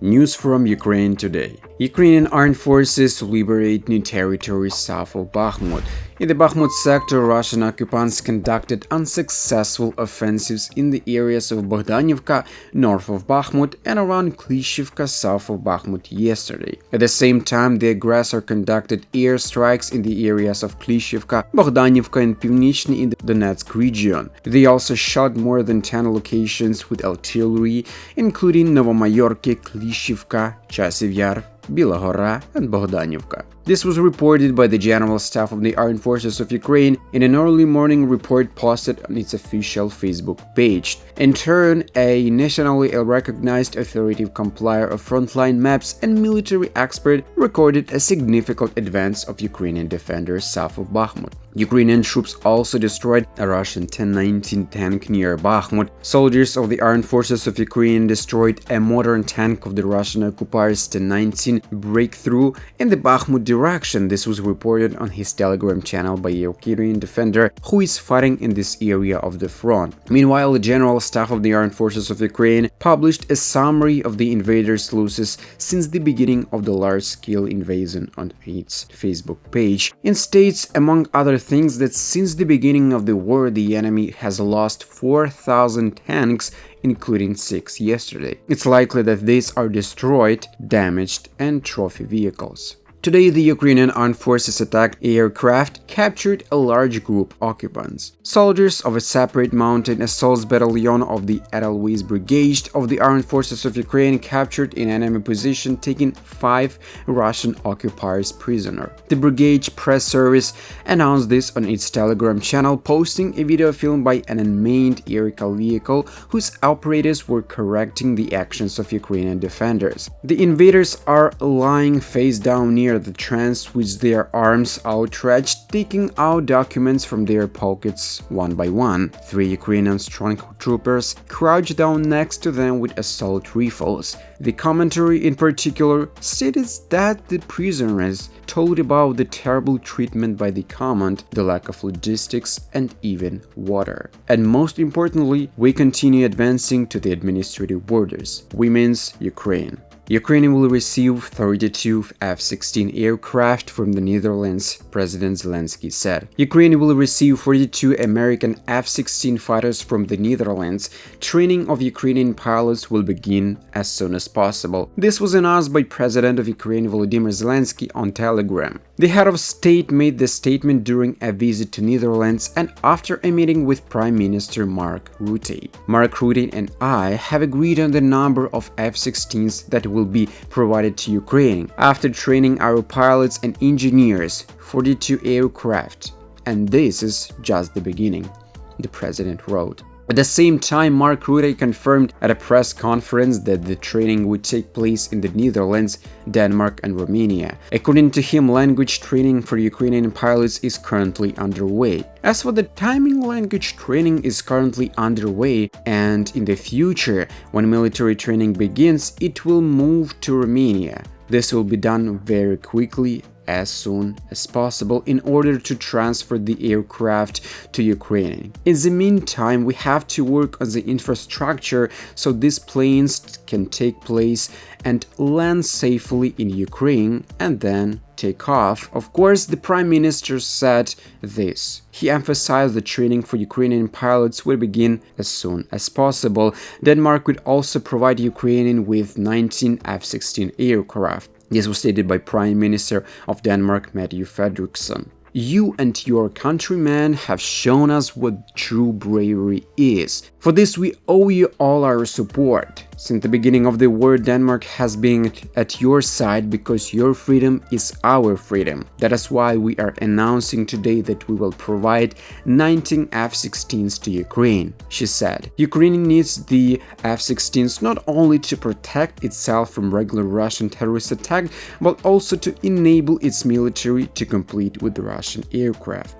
News from Ukraine today. Ukrainian armed forces liberate new territories south of Bakhmut. In the Bakhmut sector, Russian occupants conducted unsuccessful offensives in the areas of Bohdanievka, north of Bakhmut, and around Klisheevka, south of Bakhmut yesterday. At the same time, the aggressor conducted airstrikes in the areas of Kliszczijewka, Bohdanivka, and Pivnichny in the Donetsk region. They also shot more than 10 locations with artillery, including Nowomarkowe, Kliszczijewka, Chasów Jar, Biała Hora and Bohdanivka. This was reported by the General Staff of the Armed Forces of Ukraine in an early morning report posted on its official Facebook page. In turn, a nationally recognized authoritative compiler of frontline maps and military expert recorded a significant advance of Ukrainian defenders south of Bakhmut. Ukrainian troops also destroyed a Russian 10-19 tank near Bakhmut. Soldiers of the Armed Forces of Ukraine destroyed a modern tank of the Russian occupiers 10-19 breakthrough in the Bakhmut direction. This was reported on his Telegram channel by a Ukrainian defender who is fighting in this area of the front. Meanwhile, the General Staff of the Armed Forces of Ukraine published a summary of the invaders' losses since the beginning of the large-scale invasion on its Facebook page, and states, among other things, that since the beginning of the war the enemy has lost 4,000 tanks, including 6 yesterday. It's likely that these are destroyed, damaged, and trophy vehicles. Today, the Ukrainian armed forces attacked aircraft, captured a large group of occupants. Soldiers of a separate mountain assault battalion of the Edelweiss Brigade of the Armed Forces of Ukraine captured an enemy position, taking 5 Russian occupiers prisoner. The brigade press service announced this on its Telegram channel, posting a video filmed by an unmanned aerial vehicle whose operators were correcting the actions of Ukrainian defenders. The invaders are lying face down near the trench with their arms outstretched, taking out documents from their pockets one by one. 3 Ukrainian stormtroopers crouched down next to them with assault rifles. The commentary in particular stated that the prisoners told about the terrible treatment by the command, the lack of logistics, and even water. And most importantly, we continue advancing to the administrative borders. Women's Ukraine. Ukraine will receive 32 F-16 aircraft from the Netherlands, President Zelensky said. Ukraine will receive 42 American F-16 fighters from the Netherlands. Training of Ukrainian pilots will begin as soon as possible. This was announced by President of Ukraine Volodymyr Zelensky on Telegram. The head of state made the statement during a visit to Netherlands and after a meeting with Prime Minister Mark Rutte. Mark Rutte and I have agreed on the number of F-16s that will be provided to Ukraine after training our pilots and engineers, 42 aircraft. And this is just the beginning, the president wrote. At the same time, Mark Rutte confirmed at a press conference that the training would take place in the Netherlands, Denmark, and Romania. According to him, language training for Ukrainian pilots is currently underway. As for the timing, language training is currently underway, and in the future, when military training begins, it will move to Romania. This will be done very quickly, as soon as possible, in order to transfer the aircraft to Ukraine. In the meantime, we have to work on the infrastructure so these planes can take place and land safely in Ukraine and then take off. Of course, the Prime Minister said this. He emphasized that training for Ukrainian pilots will begin as soon as possible. Denmark would also provide Ukraine with 19 F-16 aircraft. This was stated by Prime Minister of Denmark, Mette Frederiksen. You and your countrymen have shown us what true bravery is. For this, we owe you all our support. Since the beginning of the war, Denmark has been at your side because your freedom is our freedom. That is why we are announcing today that we will provide 19 F-16s to Ukraine, she said. Ukraine needs the F-16s not only to protect itself from regular Russian terrorist attack, but also to enable its military to compete with the Russian aircraft.